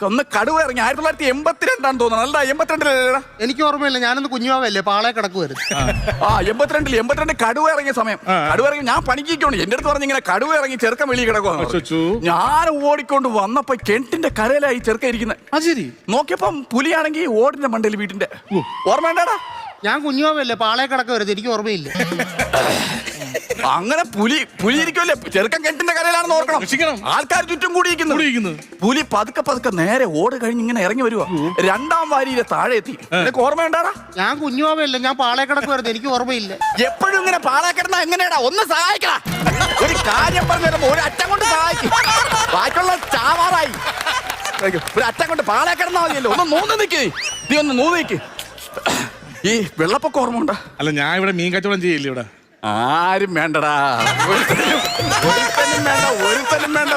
ഒന്ന് കടുവ ഇറങ്ങി 1982 തോന്നുന്നു. അല്ല 82 എനിക്ക് ഓർമ്മയില്ല, ഞാനൊന്ന് കുഞ്ഞുവാവല്ലേ പാളെ കിടക്കുമായിരുന്നു. 82 കടുവ ഇറങ്ങിയ സമയം. കടുവ ഇറങ്ങി ഞാൻ പണിക്കൊണ്ട് എന്റെ അടുത്ത് പറഞ്ഞ ഇങ്ങനെ കടുവ ഇറങ്ങി ചെറുക്കം വെളിയിൽ കിടക്കുക. ഞാൻ ഓടിക്കൊണ്ട് വന്നപ്പോ കിണറ്റിന്റെ കരയിലായി ചെറുക്ക ഇരിക്കുന്നത്. ശരി. നോക്കിയപ്പം പുലിയാണെങ്കിൽ ഓടിന്റെ മണ്ടയിൽ വീട്ടിന്റെ. ഓർമ്മ ഉണ്ടാടാ? ഞാൻ കുഞ്ഞുവാവല്ലേ പാളെ കിടക്കുമായിരുന്നു, എനിക്ക് ഓർമ്മയില്ല. അങ്ങനെ പുലി ഇരിക്കുമല്ലേ, ചെറുക്കൻ കെട്ടിന്റെ കരയിലാണെന്ന് ഓർക്കണം. ആൾക്കാർ ചുറ്റും കൂടിയിരിക്കുന്നു. പുലി പതുക്കെ നേരെ ഓട് കഴിഞ്ഞ് ഇങ്ങനെ ഇറങ്ങി വരുവാ. 2ാം വാരിയിലെ താഴെ എത്തി. നിനക്ക് ഓർമ്മയുണ്ടാടാ? ഞാൻ കുഞ്ഞുവാവല്ലേ, ഞാൻ പാളെ കിടക്കുമായിരുന്നു, എനിക്ക് ഓർമ്മയില്ല. എപ്പോഴും ഇങ്ങനെ പാളെ കിടന്നാ എങ്ങനെയാടാ? ഒന്ന് സഹായിക്കടാ. ഒരു കാര്യം പറഞ്ഞു തരുമ്പോ ഒരു അറ്റം കൊണ്ട് സഹായിക്കും, ബാക്കിയുള്ള ചാവാറായി. ഒരു അറ്റം കൊണ്ട് പാളെ കിടന്നാ മതിയല്ലോ. ഒന്ന് നൂന്ന് നിൽക്ക്, നീ ഒന്ന് നൂന്ന് നിൽക്ക്. ഈ വെള്ളപ്പൊക്കം ഓർമ്മ ഉണ്ടാ? അല്ല, ഞാൻ ഇവിടെ മീൻ കച്ചവടം ചെയ്യില്ല. ഇവിടെ ആരും വേണ്ടടാ, ഒരുത്തനും വേണ്ട.